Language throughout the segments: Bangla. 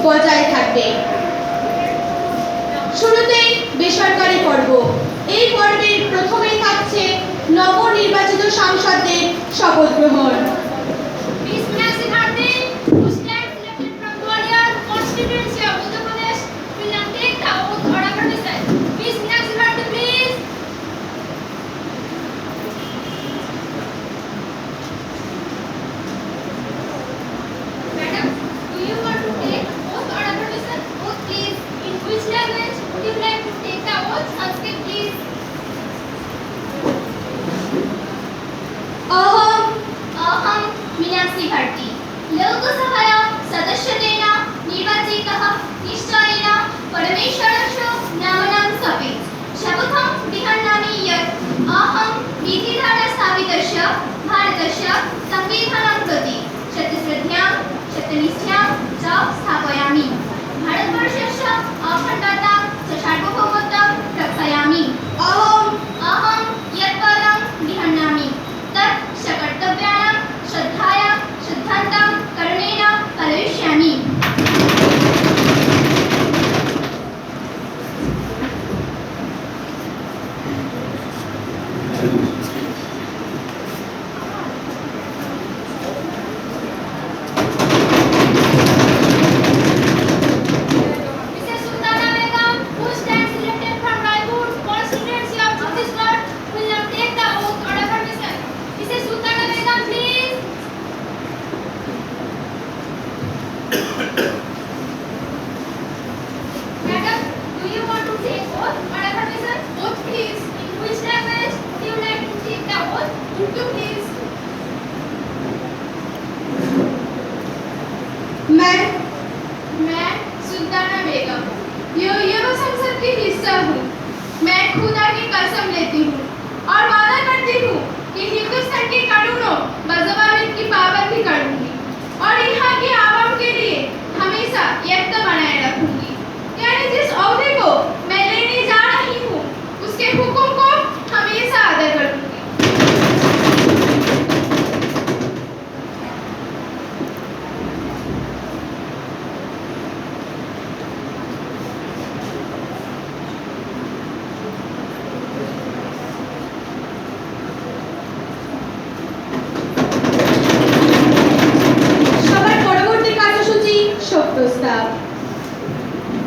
বজায় থাকবে। শুরুতেই বেসরকারি পর্ব। এই পর্বের প্রথমেই থাকছে নবনির্বাচিত সাংসদদের শপথ গ্রহণ। लोकसभाया सदस्यतेन निर्वाचितः निश्चयेन परमेश्वरस्य नाम्नां समेत शपथं गृह्णामि यत् अहं विधिद्वारा स्थापितस्य भारतस्य संविधानं प्रति शतश्रद्धां शतनिष्ठां च स्थापयामि। भारतवर्षस्य अखण्डतां च सार्वभौमत्वं रक्षयामि। अहं यत् पदं गृह्णामि तत् सकर्तव्यानां श्रद्धायां श्रद्धान्तं करणेन पालयिष्यामि। मैं सुल्ताना बेगम युवा संसद की हिस्सा हूँ। मैं खुदा की कसम लेती हूँ और वादा करती हूँ कि हिंदुस्तान के कानूनों व ज़वाबित की पाबंदी करूँगी और यहाँ के आवाम के लिए हमेशा एकता बनाए रखूँगी। यानी जिस ओहदे को मैं लेने जा रही हूँ उसके हुक्म को हमेशा अदा करूँगी।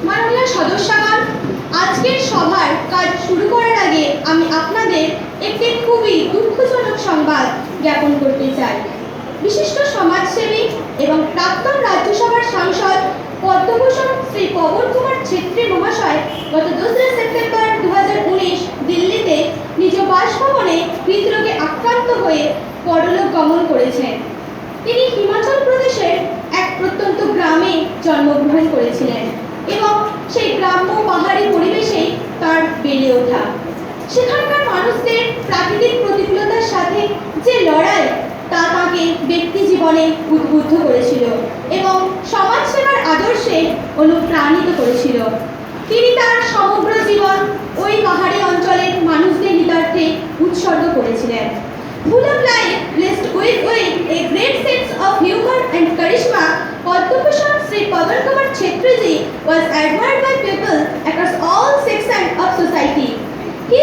মাননীয় সদস্যগণ, আজকের সভার কাজ শুরু করার আগে আমি আপনাদের একটি খুবই দুঃখজনক সংবাদ জ্ঞাপন করতে চাই। বিশিষ্ট সমাজসেবী এবং প্রাক্তন রাজ্যসভার সাংসদ পদ্মভূষণ শ্রী পবন কুমার ছেত্রী মহাশয় গত 2 সেপ্টেম্বর 2019 দিল্লিতে নিজ বাসভবনে হৃদরোগে আক্রান্ত হয়ে পরলোক গমন করেছেন। তিনি হিমাচল প্রদেশের এক প্রত্যন্ত গ্রামে জন্মগ্রহণ করেছিলেন এবং সেই গ্রাম্য পাহাড়ি পরিবেশেই তার বেড়ে ওঠা। সেখানকার মানুষদের প্রাকৃতিক প্রতিকূলতার সাথে যে লড়াই তা তাকে ব্যক্তি জীবনে উদ্বুদ্ধ করেছিল এবং সমাজসেবার আদর্শে অনুপ্রাণিত করেছিল। তিনি তার সমগ্র জীবন ওই পাহাড়ি অঞ্চলের মানুষদের হিতার্থে উৎসর্গ করেছিলেন। Full of life, blessed with a great sense of humor and charisma, Padmabhushan Sri Pawan Kumar Kshetriji was admired by people across all sections of society. He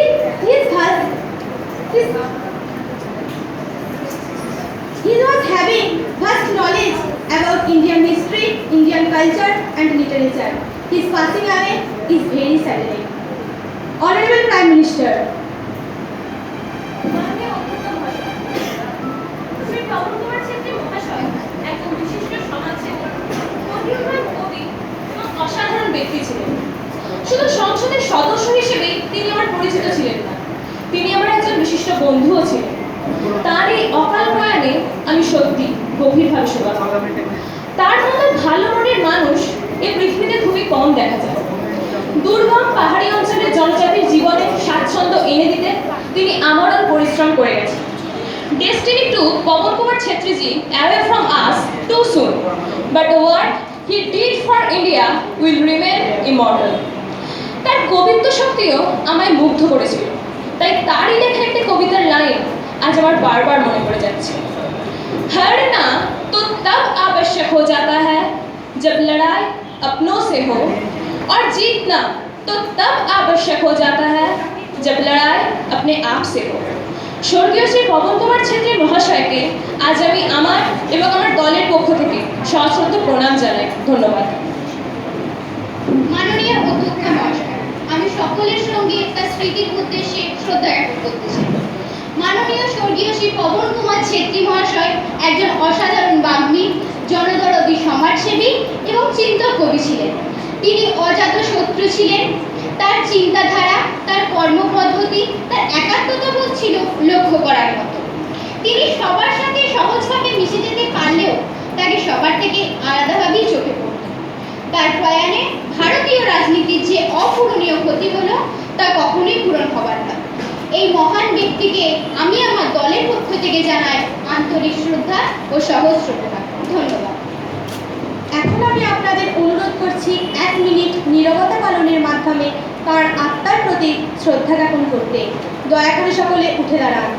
was having vast knowledge about Indian history, Indian culture and literature. His passing away is very saddening. Honorable Prime Minister, অসাধারণ ব্যক্তি ছিলেন। শুধু সংসদের সদস্য হিসেবে তিনি আমার পরিচিত ছিলেন না, তিনি আমার একজন বিশিষ্ট বন্ধুও ছিলেন। তার এই অকাল প্রয়াণে আমি সত্যি গভীরভাবে শোকাহত। তার মতো ভালো মনের মানুষ এই পৃথিবীতে খুবই কম দেখা যায়। দুর্গম পাহাড়ি অঞ্চলের জনজাতির জীবনে স্বাচ্ছন্দ্য এনে দিতে তিনি আমরণ পরিশ্রম করে গেছেন। Destiny took Pawan Kumar Kshetriji away from us too soon, but the work he did for India will remain immortal. তার কবিত্ব শক্তিও আমায় মুগ্ধ করেছিল, তাই তারই লেখা একটি কবিতার লাইন আজ আমার বারবার মনে পড়ে যাচ্ছে। लड़ना तो तब आवश्यक हो जाता है जब लड़ाई अपनों से हो और जीतना तो तब आवश्यक हो जाता है जब लड़ाई अपने आप से हो। স্বর্গীয় শ্রী পবন কুমার ছেত্রী মহাশয়কে আজ আমি আমার এবং আমার দলের পক্ষ থেকে সশ্রদ্ধ প্রণাম জানাই। ধন্যবাদ। মাননীয় অধ্যক্ষ মহাশয়, আমি সকলের সঙ্গে তার স্মৃতির উদ্দেশ্যে শ্রদ্ধা জ্ঞাপন করতে চাই। মাননীয় স্বর্গীয় শ্রী পবন কুমার ছেত্রী মহাশয় একজন অসাধারণ বাগ্মী, জনদরদী সমাজসেবী এবং চিন্তক কবি ছিলেন। তিনি অজাত শত্রু ছিলেন। তার চিন্তাধারা, তার কর্মপদ্ধতি, তার একাত্মতাবোধ ছিল লক্ষ্য করার মতো। তিনি সবার সাথে সহজভাবে মিশে যেতে পারলেও তাকে সবার থেকে আলাদাভাবেই চোখে পড়ত। তার প্রয়াণে ভারতীয় রাজনীতির যে অপূরণীয় ক্ষতি হলো তা কখনোই পূরণ হবার না। এই মহান ব্যক্তিকে আমি আমার দলের পক্ষ থেকে জানাই আন্তরিক শ্রদ্ধা ও সহস্র প্রণাম। ধন্যবাদ। এখন আমি আপনাদের অনুরোধ করছি 1 মিনিট নীরবতা পালনের মাধ্যমে তার আত্মার প্রতি শ্রদ্ধা জ্ঞাপন করতে। দয়া করে সকলে উঠে দাঁড়ান।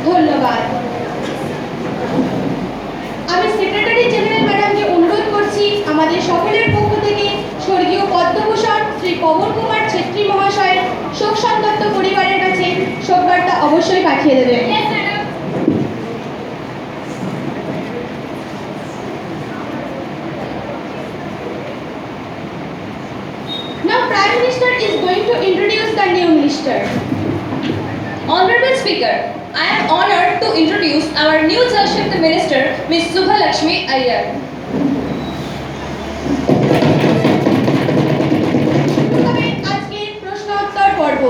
ধন্যবাদ। আমি সেক্রেটারি জেনারেল ম্যাডামকে অনুরোধ করছি আমাদের সকলের পক্ষ থেকে স্বর্গীয় পদ্মভূষণ শ্রী পবন কুমার ছেত্রী মহাশয়ের শোক সন্তপ্ত পরিবারের কাছে শোকবার্তা অবশ্যই পাঠিয়ে দেবেন। Now Prime Minister is going to introduce the new minister. Honorable Speaker, I am honored to introduce our new Jal Shakti Minister, Ms. Subha Lakshmi Iyer. আজকের প্রশ্নোত্তর পর্ব।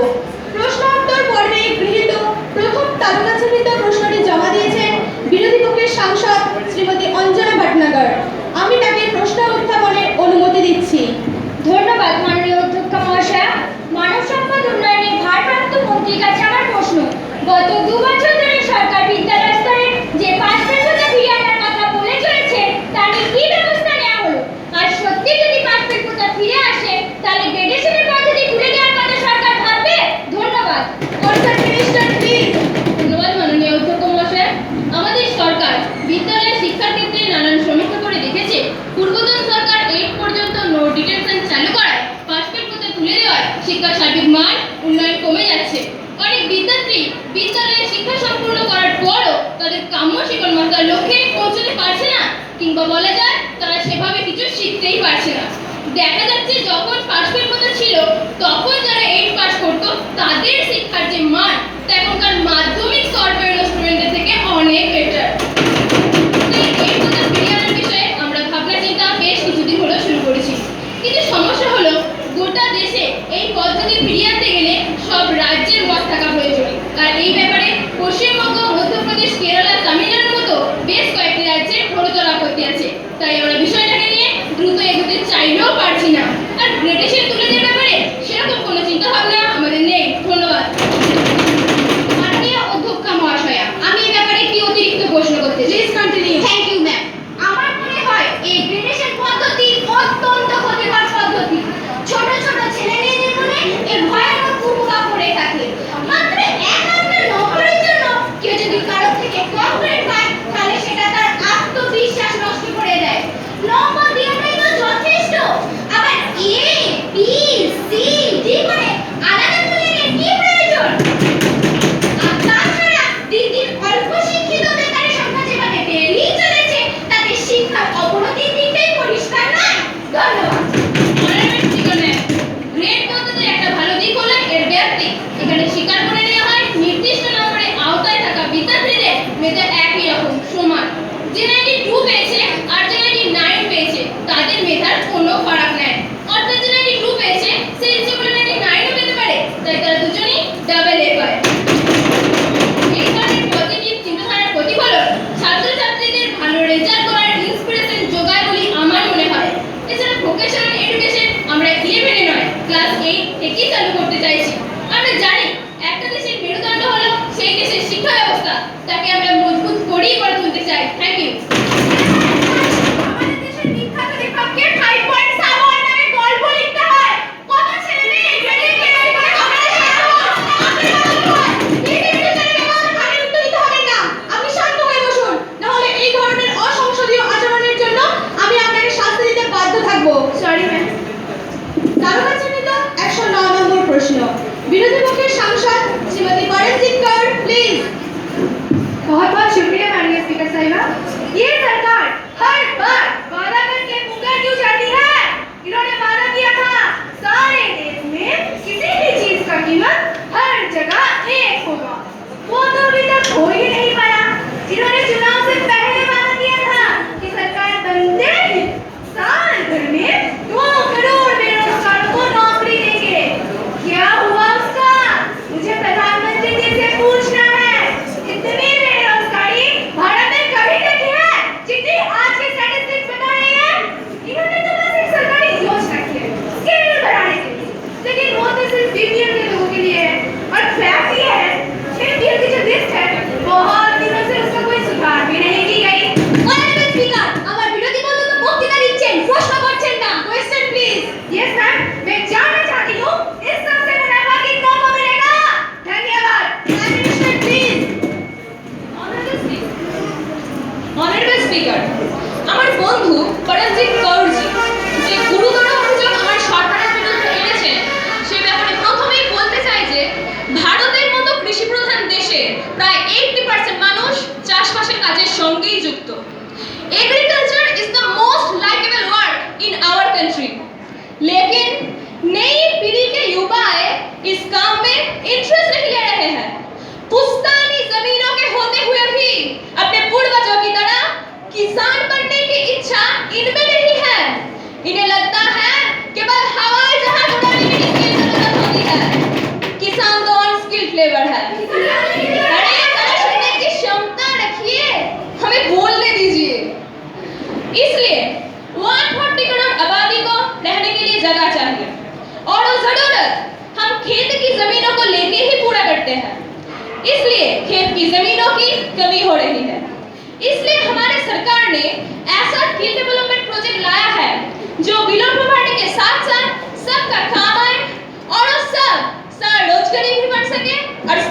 প্রশ্নোত্তর পর্বে গৃহীত প্রথম তারকাচকিত প্রশ্নটি জমা দিয়েছেন বিরোধী পক্ষের সাংসদ শ্রীমতী অঞ্জনা ভটনাগর। আমি তাকে প্রশ্ন উত্থাপনের অনুমতি দিচ্ছি। ধন্যবাদ মাননীয় অধ্যক্ষ মহাশয়া। মানব সম্পদ উন্নয়নের ভারপ্রাপ্ত মন্ত্রীর কাছে আমার প্রশ্ন, গত 2 বছর ধরে সরকার বিদ্যালয় স্তরে যে পাস ফেল হতে ফিরিয়ে আনার কথা বলে চলেছে তা নিয়ে কি ব্যবস্থা নেওয়া হলো? আর সত্যি যদি পাস ফেল কোটা ফিরে আসে তাহলে গ্রেডেশনের পদ্ধতি তুলে দেওয়ার কথা সরকার ভাববে? ধন্যবাদ। Concern minister please. ধন্যবাদ মাননীয় অধ্যক্ষ মহাশয়। আমাদের সরকার বিদ্যালয়ের শিক্ষার ক্ষেত্রে নানান সমীক্ষা করে দেখেছে পূর্বতন সরকার 8 পর্যন্ত নো ডিটেনশন চালু করায় পাস ফেল কোটা তুলে দেওয়ায় শিক্ষার সার্বিক মান উন্নয়ন কমে যাচ্ছে। অনেক বিদ্যার্থী বিদ্যালয়ে শিক্ষা সম্পূর্ণ করার পরও তাদের কাম্য শিক্ষণ মাত্রার লক্ষ্যে পৌঁছতে পারছে না, কিংবা বলা যায় তারা সেভাবে কিছু শিখতেই পারছে না। দেখা যাচ্ছে যখন পাস ফেল কোটা ছিল তখন যারা 8 পাস করতো তাদের শিক্ষার যে মান তা এখনকার মাধ্যমিক স্তর পেরোনো স্টুডেন্টদের থেকে অনেক বেটার। এই কোটা ফিরিয়ে আনার বিষয়ে আমরা ভাবনা চিন্তা বেশ কিছুদিন হলো শুরু করেছি, কিন্তু সমস্যা হলো গোটা দেশে এই পদ্ধতি ফিরিয়ে আনতে গেলে সব রাজ্যের মত থাকা প্রয়োজন। আর এই ব্যাপারে পশ্চিমবঙ্গ, মধ্যপ্রদেশ, কেরালা, তামিলনাড়ুর মতো বেশ কয়েকটি রাজ্যের ঘোরতর আপত্তি আছে। তাই আমরা বিষয়টাকে নিয়ে দ্রুত এগোতে চাইলেও পারছি না। আর গ্রেডেশন তুলে দেওয়ার ব্যাপারে সেরকম কোনো চিন্তা ভাবনা আমাদের নেই। ধন্যবাদ। মাননীয় অধ্যক্ষ মহাশয়া, আমি এই ব্যাপারে একটি অতিরিক্ত প্রশ্ন করতে চাই। Please continue. Thank you ma'am. আমার মনে হয় এই গ্রেডেশন পদ্ধতি অত্যন্ত ক্ষতিকর পদ্ধতি। ছোট ছোট ছেলে মেয়েদের মনে এর ভয়ানক কুপ্রভাব পড়ে থাকে। মাত্র 1 নম্বরের জন্য কেউ যদি কারো থেকে কম গ্রেড পায় তাহলে সেটা তার আত্মবিশ্বাস নষ্ট করে দেয়। নম্বর দেওয়াটাই তো যথেষ্ট। আবার এ, বি, সি, ডি করে আলাদা করে কি প্রয়োজন? আর তাছাড়া দিন দিন অল্প শিক্ষিত বেকারের সংখ্যা যেভাবে বেড়েই চলেছে তাতে শিক্ষার অবনতির দিকটাই পরিষ্কার নয়। ধন্যবাদ। গ্রেড পদ্ধতির একটা ভালো দিক হলো এর ব্যাপ্তি। এখানে স্বীকার করে নেওয়া হয় নির্দিষ্ট নম্বরের আওতায় থাকা বিদ্যার্থীদের মেধা একই রকম সমান। যে 92 পেয়েছে আর যে 99 পেয়েছে তাদের মেধার কোনো ফারাক নেই। অর্থাৎ যে 92 পেয়েছে সে ইচ্ছে করে 99 পেতে পারে, তাই তারা দুজনেই ডাবল এ পায়। এই ধরনের পজিটিভ চিন্তাধারার প্রতিফলন ছাত্রছাত্রীদের ভালো রেজাল্ট করার ইন্সপিরেশন যোগায় বলে আমার মনে হয়। এছাড়া ভোকেশনাল এডুকেশন আমরা 11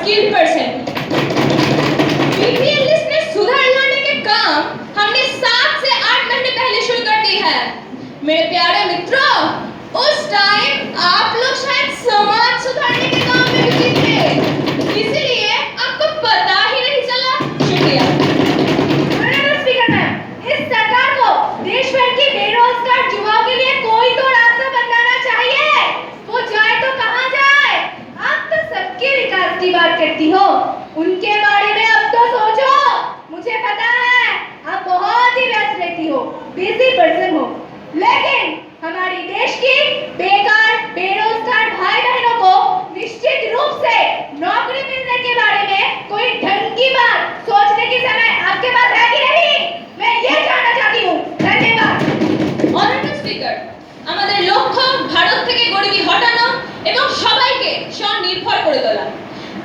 स्किल्ड पर्सन। बीपीएल लिस्ट में सुधार लाने के काम हमने 7 से 8 महीने पहले शुरू कर दी है। मेरे प्यारे मित्रों, उस टाइम आप लोग शायद समाज सुधारने के काम में बिजी थे, इसीलिए आपको पता ही नहीं चला। शुक्रिया। ऑनरेबल स्पीकर मैम, इस सरकार को देश भर की बेरोजगार युवाओं के लिए कोई तो रास्ता बनाना चाहिए। वो जाए तो कहाँ जाए? आप तो सबके विकास की बात करती हो, उनके बारे में अब तो सोचो। मुझे पता है आप बहुत ही व्यस्त रहती हो, बिजी पर्सन हो, लेकिन हमारी देश की बेकार बेरोजगार भाई बहनों को निश्चित रूप से नौकरी मिलने के बारे में कोई ढंग की बात सोचने की समय आपके पास है कि नहीं? मैं ये जानना चाहती हूँ। धन्यवाद। অনারেবল স্পিকার, আমাদের লক্ষ্য ভারত থেকে গরিবি হটানো এবং সবাইকে স্বনির্ভর করে তোলা।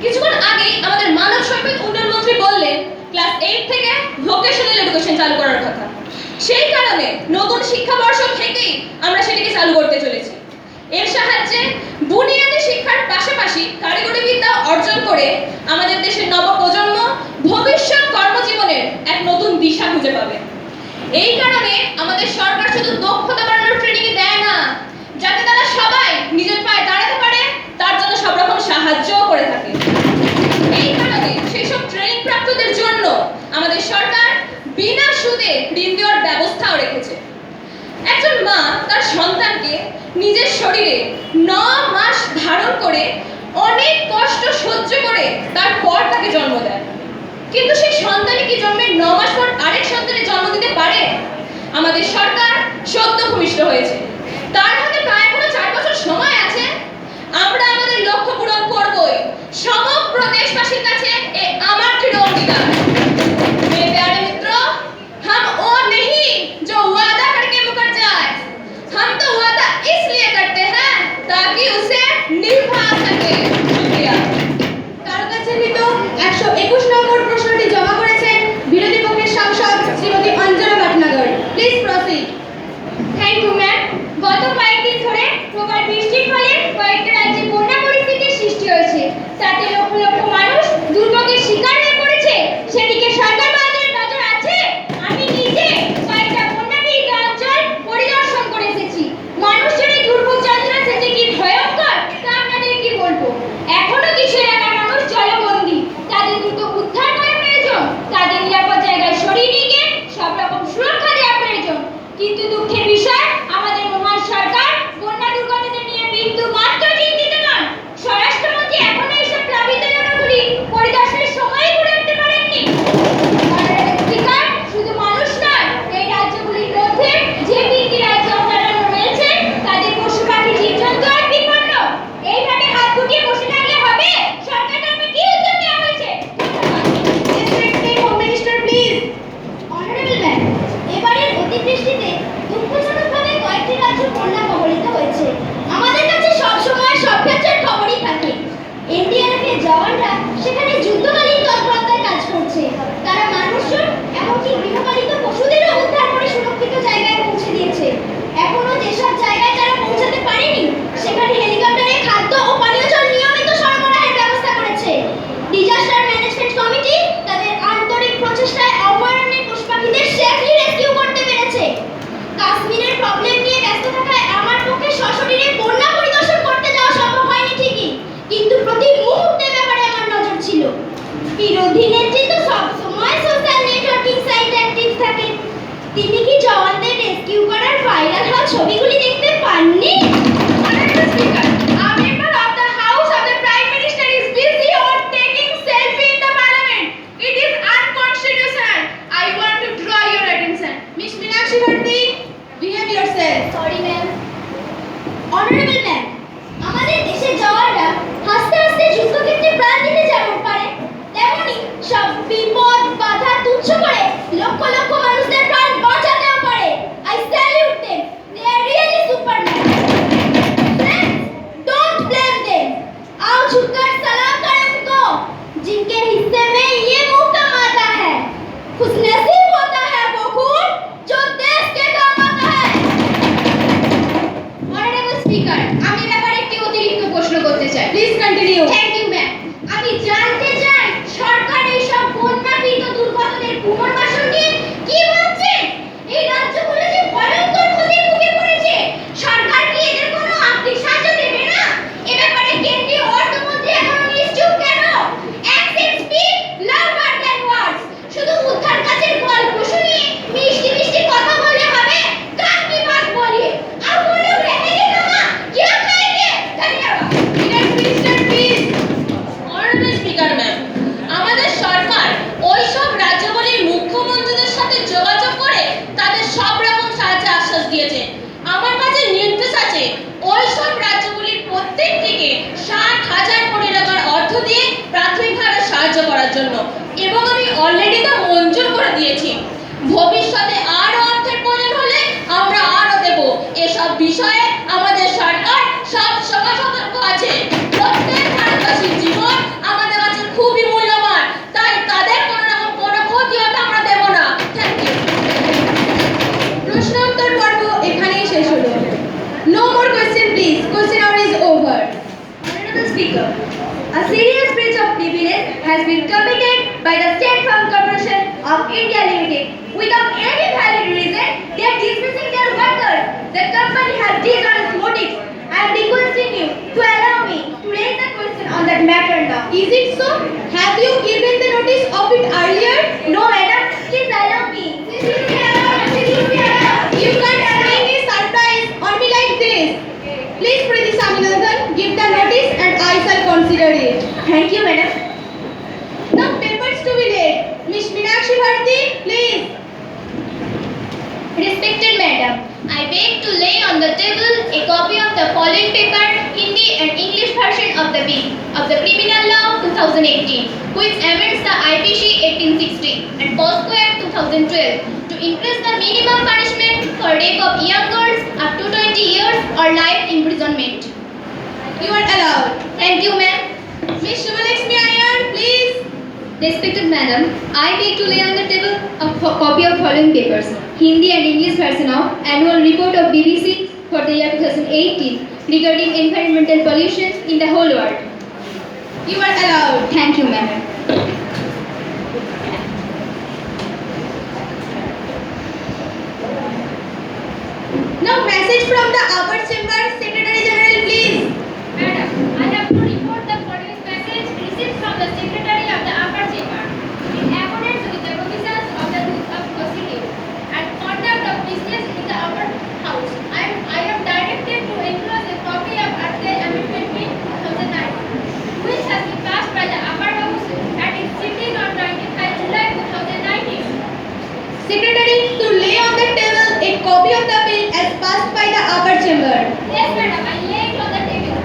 কিছুক্ষণ আগেই আমাদের মানব সম্পদ উন্নয়ন মন্ত্রী বললেন ক্লাস 8 থেকে ভোকেশনাল এডুকেশন চালু করার কথা। সেই কারণে নতুন শিক্ষাবর্ষ থেকেই আমরা সেটিকে চালু করতে চলেছি। এর সাহায্যে বুনিয়াদী শিক্ষার পাশাপাশি কারিগরি বিদ্যা অর্জন করে আমাদের দেশের নবপ্রজন্ম ভবিষ্যৎ কর্মজীবনের এক নতুন দিশা খুঁজে পাবে। এই কারণে আমাদের সরকার শুধু দক্ষতা বাড়ানোর ট্রেনিং দেয় না, যাতে তারা সবাই নিজের পায়ে দাঁড়াতে পারে তার জন্য সব রকম সাহায্যও করে থাকে। এই কারণে সেই সব ট্রেনিং প্রাপ্তদের জন্য আমাদের সরকার বিনা সুদে ঋণ দেওয়ার ব্যবস্থাও রেখেছে। একজন মা তার সন্তানকে নিজের শরীরে 9 মাস ধারণ করে অনেক কষ্ট সহ্য করে তারপর তাকে জন্ম দেয়, কিন্তু সেই সন্তানই কি জন্মের 9 মাস পর আরেক সন্তানের জন্ম দিতে পারে? আমাদের সরকার সদ্য ভূমিষ্ঠ হয়েছে, তার হাতে প্রায় এখনো 4 বছর সময় আছে। আমরা আমাদের লক্ষ্য পূরণ করবই। সমগ্র দেশবাসীর কাছে এ আমার দৃঢ় অঙ্গীকার। मेरे प्यारे मित्रों, हम वो नहीं जो वादा करके मुकर जाए, हम तो वादा इसलिए करते हैं ताकि उसे निभा सके। शुक्रिया। কারো কাছে তো 121 নম্বর প্রশ্নটি জমা করেছেন বিরোধী পক্ষের সাংসদ Shrimati Anjana Bhatnagar. Please proceed. Thank you ma'am. গত কয়েকদিন ধরে প্রবল বৃষ্টির ফলে কয়েকটা রাজ্যে বন্যা পরিস্থিতির সৃষ্টি হয়েছে, তাতে লক্ষ লক্ষ মানুষ দুর্ভোগের শিকার হয়ে পড়েছে। সেদিকে সরকার বাজারের নজর আছে। আমি নিজে কয়েকটা বন্যাপীড়িত অঞ্চল পরিদর্শন করে এসেছি। মানুষের এই দুর্ভোগ যন্ত্রণা থেকে কি ভয়ঙ্কর তা আপনাদের কি বলবো। এখনো কিছু এলাকার মানুষ জলবন্দী, তাদের দ্রুত উদ্ধার করা প্রয়োজন, তাদের নিরাপদ জায়গায় সরিয়ে নিয়ে গিয়ে সব রকম সুরক্ষা দেওয়া প্রয়োজন। কিন্তু দুঃখের বিষয়, আমাদের মহান সরকার বন্যা দুর্গতদের নিয়ে বিন্দু মাত্র চিন্তিত নন। স্বরাষ্ট্রমন্ত্রী এখনো এইসব প্লাবিত এলাকাগুলি পরিদর্শনের সময়ই করে উঠতে পারেননি। অনারেবল স্পিকার, শুধু মানুষ নয়, এই রাজ্যগুলির মধ্যে যে 3টি রাজ্য অভয়ারণ্য রয়েছে তাদের পশু পাখি জীবজন্তু আর বিপন্ন। এইভাবে হাত গুটিয়ে বসে থাকলে হবে? সরকার নামে কি উদ্যোগ নেওয়া হয়েছে? Respected home minister please. Honourable ma'am, এবারের অতিবৃষ্টিতে দুঃখজনকভাবে কয়েকটি রাজ্য বন্যা কবলিত হয়েছে। আমাদের কাছে সবসময় সব ক্ষেত্রের খবরই থাকে। এনডিআরএফ এর জওয়ানরা সেখানে যুদ্ধকালীন তৎপরতায় কাজ করছে। তারা মানুষজন এমনকি গৃহপালিত পশুদেরও উদ্ধার করে সুরক্ষিত জায়গায় পৌঁছে দিয়েছে। এখনো যেসব জায়গায় তারা পৌঁছাতে পারেনি সেখানে হেলিকপ্টারে খাদ্য ও পানীয় জল নিয়মিত সরবরাহের ব্যবস্থা করেছে। ডিজাস্টার ম্যানেজমেন্ট কমিটি তাদের আন্তরিক প্রচেষ্টায় অভয়ারণ্যের পশু পাখিদের সেফলি রেস্কিউ করতে পেরেছে। কাশ্মীরের প্রবলেম নিয়ে ব্যস্ত থাকায় আমার পক্ষে সশরীরে বন্যা পরিদর্শন করতে যাওয়া সম্ভব হয়নি ঠিকই, কিন্তু প্রতি মুহূর্তে ব্যাপারে আমার নজর ছিল। বিরোধী নেতৃত্ব সব সময় সোশ্যাল নেটওয়ার্কিং সাইটে অ্যাক্টিভ থাকে। তিনি কি জওয়ানদের রেস্কিউ করার ভাইরাল হওয়া ছবিগুলি দেখতে পাননি? Honorable Speaker, a member of the House of the Prime Minister is busy on taking selfie in the Parliament. It is unconstitutional. I want to draw your attention. Miss Meenakshi Bharati, behave yourself. Sorry ma'am. Honourable ma'am, আমাদের দেশের জওয়ানরা হাসতে হাসতে যুদ্ধক্ষেত্রে প্রাণ দিতে যেমন পারে, তেমনি সব বিপদ বাধা তুচ্ছ করে লক্ষ লক্ষ মানুষদের প্রাণ বাঁচাতেও পারে। I salute them. They are really superman. Friends, don't blame them. आओ झुककर सलाम करें उनको, जिनके हिस्से में ये मौका आता है। खुशनसीब होता है वो खून जो देश के काम आता है। Honorable Speaker, আমি ব্যাপারে একটি অতিরিক্ত প্রশ্ন করতে চাই। Please continue. Thank you ma'am. আমি জানতে Speaker, a serious breach of privilege has been committed by the State Farm Corporation of India Limited. Without any valid reason, they are dismissing their workers. The company has dishonest motives. I am requesting you to allow me to raise a question on that matter now. Is it so? Have you given the notice of it earlier? No, madam, please allow me. Please allow me. You can't spring a surprise on me like this. Please, Priti Saminathan, give the notice and I shall consider it. Thank you, madam. No papers to be laid. Miss Meenakshi Bharti, please. Respected Madam, I beg to lay on the table a copy of the following paper, Hindi and English version of the bill of the Criminal Law 2018, which amends the IPC 1860 and POSCO Act 2012 to increase the minimum punishment for rape of young girls up to 20 years or life imprisonment. You are allowed. Thank you, ma'am. Miss Shubhalakshmi Iyer, please. Respected Madam, I beg to lay on the table a copy of following papers, Hindi and English version of Annual Report of BBC for the year 2018 regarding environmental pollution in the whole world. You are allowed. Thank you, Madam. Now message from the upper chamber, Secretary General, please. Madam, I have to report the following message received from the Secretary of the Upper Chamber in accordance with the provisions of the Rules of Procedure and Conduct of Business in the Upper House. I am directed to enclose a copy of Article Amendment Bill 2009, which has been passed by the Upper House at its sitting on 25 July 2019. Secretary, to lay on the table a copy of the bill as passed by the upper chamber. Yes, Madam, I lay it on the table.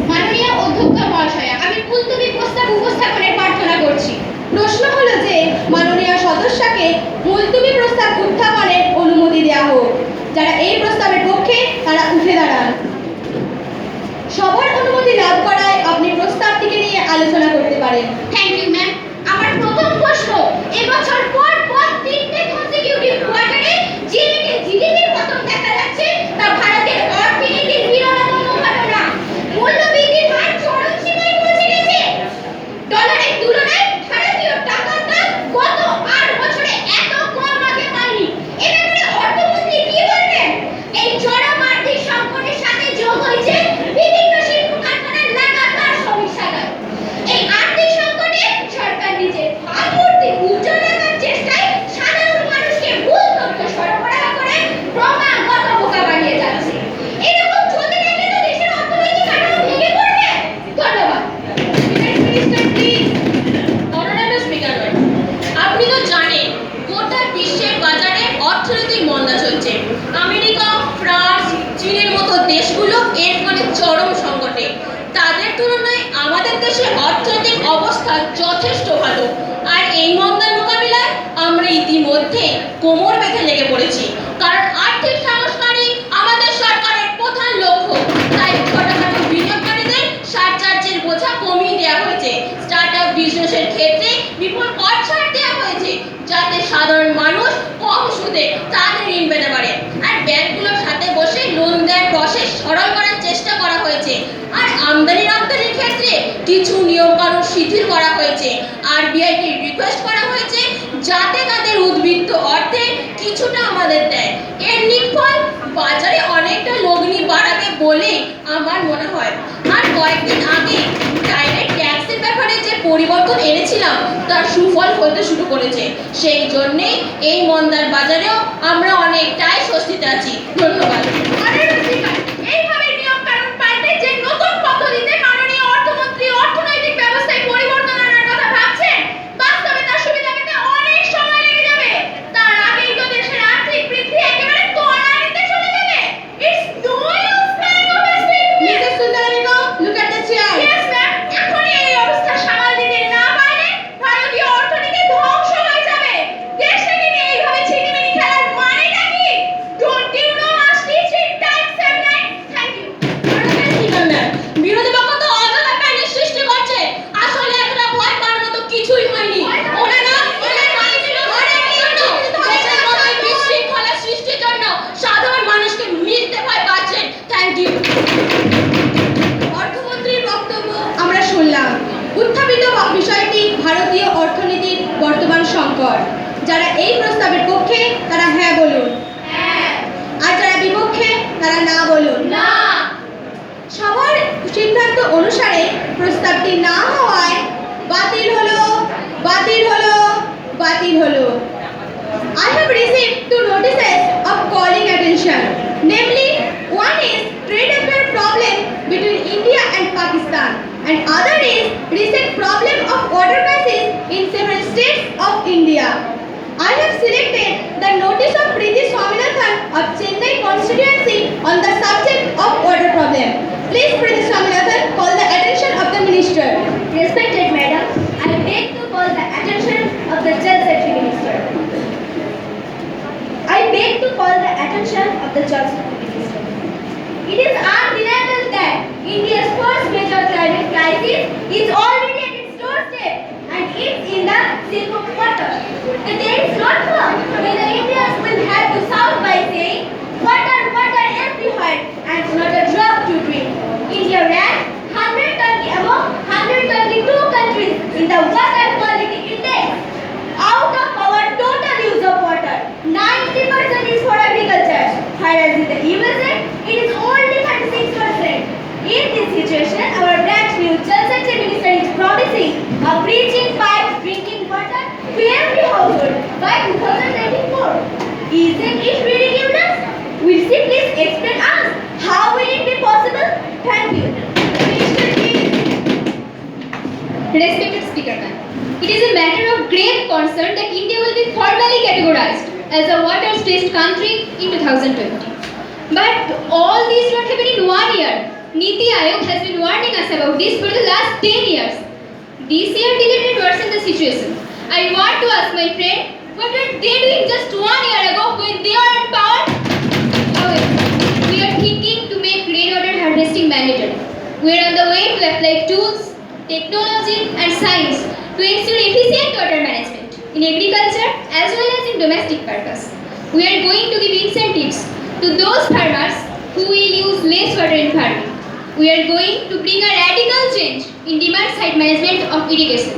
মাননীয় অধ্যক্ষ মহাশয়া, আমি মুলতবি প্রস্তাব উপস্থাপনের প্রার্থনা করছি। প্রশ্ন হলো যে মাননীয় সদস্যকে মুলতবি প্রস্তাব উত্থাপনের অনুমতি দেওয়া হোক। যারা এই প্রস্তাবের পক্ষে তারা উঠে দাঁড়ান। সবার অনুমতি লাভ করায় আপনি প্রস্তাবটিকে নিয়ে আলোচনা করতে পারেন। Thank you ma'am. আমার প্রথম প্রশ্ন, এবছর পর পর 3টে কনসিকিউটিভ কোয়ার্টারে জিডিপির পতন দেখা যাচ্ছে, তা ভারতের অর্থনীতির বিরলতম ঘটনা। মূল্যবৃদ্ধির হার চরম সীমায় পৌঁছে গেছে। ডলারের তুলনায় ভারতীয় টাকার দাম গত 8 বছরে এত কম আগে পায়নি। এ ব্যাপারে অর্থমন্ত্রী কি বলবেন? এই চরম আর্থিক সংকটের সাথে যোগ হয়েছে বিভিন্ন শিল্প কারখানার লাগাতার সমস্যাটা। এই আর্থিক সংকটে সরকার নিজের ভাবমূর্তি উজ্জ্বল রাখার চেষ্টায় সাধারণ মানুষকে ভুল তথ্য সরবরাহ করে ক্রমাগত বোকা বানিয়ে যাচ্ছে। এরকম চলতে থাকলে তো দেশের অর্থনৈতিক কাঠামো ভেঙে পড়বে। ধন্যবাদ। Minister please. অনারেবল স্পিকার, আপনি তো জানেন গোটা বিশ্বের বাজারে অর্থনৈতিক মন্দা চলছে। আমেরিকা, ফ্রান্স, চীনের মতো দেশগুলো এর ফলে চরম সংকটে। তাদের তুলনায় আমাদের দেশের অর্থনৈতিক অবস্থা যথেষ্ট ভালো। আর এই মন্দার মোকাবিলায় আমরা ইতিমধ্যে কোমর বেঁধে লেগে পড়েছি, কারণ আর্থিক সংস্কারই আমাদের সরকারের প্রধান লক্ষ্য। তাই ছোটখাটো বিনিয়োগকারীদের সারচার্জের বোঝা কমিয়ে দেওয়া হয়েছে। স্টার্টআপ বিজনেসের ক্ষেত্রে বিপুল কর ছাড় দেওয়া হয়েছে, যাতে সাধারণ মানুষ কম সুদে তাদের ঋণ পেতে পারে। আর ব্যাংকগুলোর সাথে বসে লোন দেওয়ার প্রসেস সরল করার চেষ্টা করা হয়েছে। আর আমদানি রপ্তানির ক্ষেত্রে কিছু নিয়মকানুন শিথিল করা হয়েছে। আরবিআইকে রিকোয়েস্ট করা হয়েছে যাতে তাদের উদ্বৃত্ত অর্থে কিছুটা আমাদের দেয়। এর নির্ফল বাজারে অনেকটা লগ্নি বাড়াবে বলে আমার মনে হয়। আর কয়েকদিন আগে ডাইরেক্ট ট্যাক্সের ব্যাপারে যে পরিবর্তন এনেছিলাম তার সুফল হতে শুরু করেছে। সেই জন্যেই এই মন্দার বাজারেও আমরা অনেকটাই স্বস্তিতে আছি। ধন্যবাদ। এইভাবে নিয়ম কানুন পাল্টে যে নতুন পদ্ধতিতে মাননীয় অর্থমন্ত্রী অর্থনৈতিক ব্যবস্থায় পরিবর্তন আনার কথা ভাবছেন, বাস্তবে তার সুবিধা পেতে অনেক সময় লেগে যাবে। তার আগেই তো দেশের আর্থিক বৃদ্ধি একেবারে তলানিতে চলে যাবে। It's no use crying of Mrs Sultana Begum, look at the chair. Yes ma'am, এখনই এই অবস্থা সামাল দিতে না পারলে ভারতীয় অর্থনীতি ধ্বংস হয়ে যাবে। দেশটাকে নিয়ে এইভাবে ছিনিমিনি খেলার মানেটা কি? Don't you know must teach in times Shankar. যারা এই প্রস্তাবের পক্ষে তারা হ্যাঁ বলুন, আর যারা বিপক্ষে তারা না বলুন। না। সবার সিদ্ধান্ত অনুসারে প্রস্তাবটি না হওয়ায় বাতিল হলো, বাতিল হলো, বাতিল হলো। I have received two notices of calling attention. Namely, one is trade affair problem between India and Pakistan, and other is recent problem of water crisis in several states of India. I have selected the notice of Preeti Swaminathan of Chennai constituency on the subject of water problem. Please, Preeti Swaminathan, call the attention of the minister. Respected Madam, I beg to call the attention of the Jal Secretary Minister. I beg to call the attention of the Jal Secretary Minister. It is undeniable that India's first major climate crisis is already at its doorstep and it's in the silk of water. The day is not come when the Indians will have to shout by saying, water, water everywhere and not a drop to drink. India ranks 122 countries in the Water Quality Index. Out of our total use of water, 90% is for agriculture, whereas in the USA, it is only 36%. In this situation, our brand new Jal Secretary Minister is promising a breaching pipe drinking water to every household by 2024. Isn't it ridiculous? Will she please explain us how will it be possible? Thank you. Minister, please. Respected Speaker Ma'am, it is a matter of grave concern that India will be formally categorized as a water-stressed country in 2020. But all this not happen in 1 year. Niti Aayog has been warning us about this for the last 10 years. This year didn't worsen the situation. I want to ask my friend, what were they doing just 1 year ago when they were in power? However, we are thinking to make rainwater harvesting mandatory. We are on the way to apply tools, technology and science to ensure efficient water management in agriculture as well as in domestic purpose. We are going to give incentives to those farmers who will use less water in farming. We are going to bring a radical change in demand-side management of irrigation.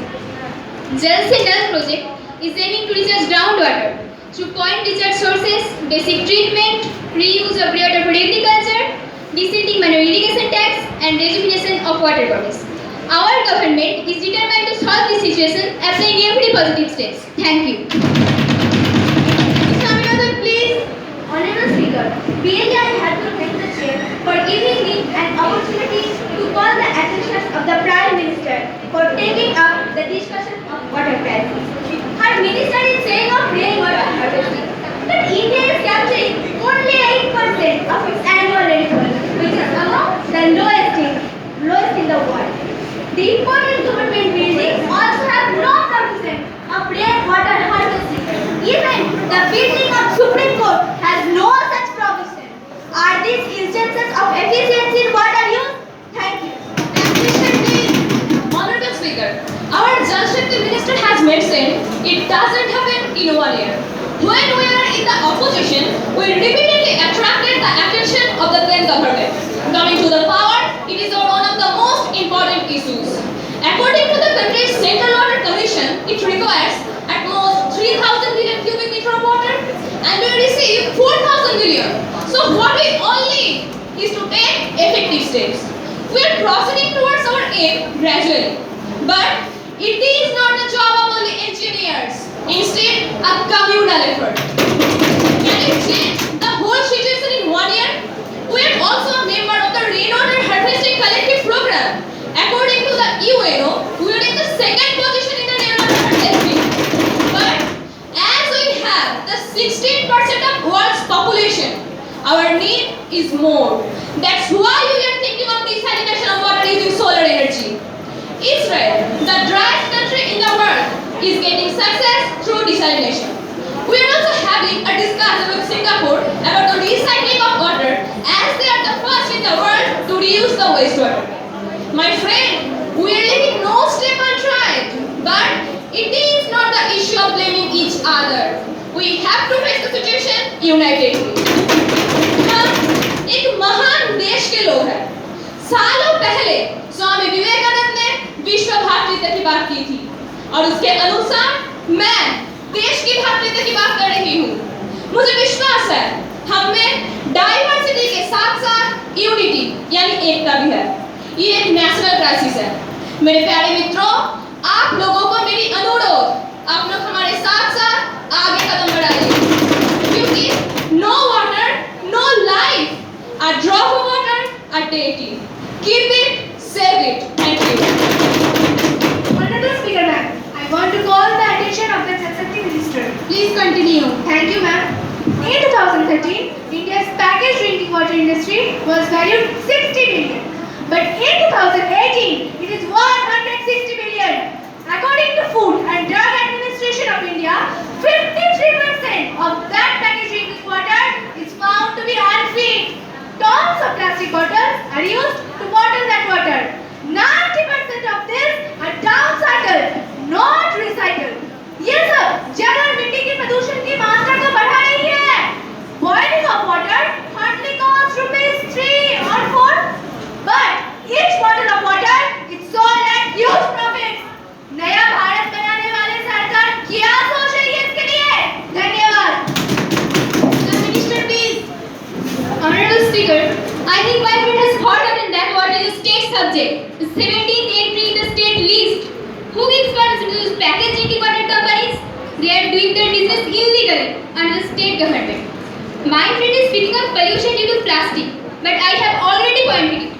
Jal Se Nal project is aiming to recharge groundwater through point recharge sources, basic treatment, reuse of water for agriculture, descending manual irrigation tax and rejuvenation of water bodies. Our government is determined to solve this situation, applying every positive steps. Thank you. Swaminathan, please. Honorable Speaker, really I have to thank the Chair for giving me an opportunity to call the attention of the Prime Minister for taking up the discussion of water crisis. Her minister is saying of rainwater harvesting, but India is capturing only 8% of its annual rainfall, which is among the lowest in the world. The important government buildings also have no provision of rainwater harvesting. Even the building of Supreme Court has no such provision. Are these instances of efficiency in water use? Thank you. Honorable Speaker, our Jal Shakti Minister has mentioned it doesn't happen in 1 year. When we were in the opposition, we repeatedly attracted the attention of the then government. Coming to the power, it is one of the most important issues. According to the country's Central Water Commission, it requires at most 3,000 billion cubic meter of water and we receive 4,000 billion. So what we all need is to take effective steps. We are proceeding towards our aim gradually. But it is not the job of only engineers. Instead, a communal effort. Can you change the whole situation in 1 year? We are also a member of the Rainwater Harvesting Collective Program. According to the UNO, we are in the second position in the rainwater harvesting. But as we have the 16% of world's population, our need is more. That's why we are thinking of desalination of water using solar energy. Israel, the driest country in the world, is getting success through desalination. We are also having a discussion with Singapore about the recycling of water as they are the first in the world to reuse the wastewater. My friend, we are leaving no step untried, but it is not the issue of blaming each other. We have to face the situation unitedly. हम एक महान देश के लोग हैं। सालों पहले स्वामी विवेकानंद ने विश्व भातृत्व की बात की थी और उसके अनुसार मैं देश की भक्ति की बात कर रही हूँ। मुझे विश्वास है हम में डाइवर्सिटी के साथ साथ यूनिटी यानी एकता भी है। ये एक नेशनल क्राइसिस है। मेरे प्यारे मित्रों, आप लोगों को मेरी अनुरोध, आप लोग हमारे साथ साथ आगे कदम बढ़ाइए, क्योंकि no water no life, a drop of water, a deity. Keep it, save it. Thank you. Honorable Speaker ma'am, I want to call the attention of the Jal Shakti Minister. Please continue. Thank you ma'am. In 2013, India's packaged drinking water industry was valued 60 billion. But in 2018, it is 160 billion. According to Food and Drug Administration of India, 53% of that packaged drinking water is found to be unfit. Tons of plastic bottles are used to bottle that water. 90% of this are downcycled, not recycled. ये सब जल और मिट्टी के प्रदूषण की मात्रा को बढ़ा रही है. Boiling of water hardly costs ₹3 or 4, but each bottle of water is sold at huge profits. नया भारत बनाने वाले सरकार क्या सोच रही है इसके लिए? धन्यवाद. The minister, please. Honorable Speaker, I think my friend has forgotten that water is a state subject. The 17th entry in the state list. Who gives permission to use packaged drinking water companies? They are doing their business illegally under the state government. My friend is speaking of pollution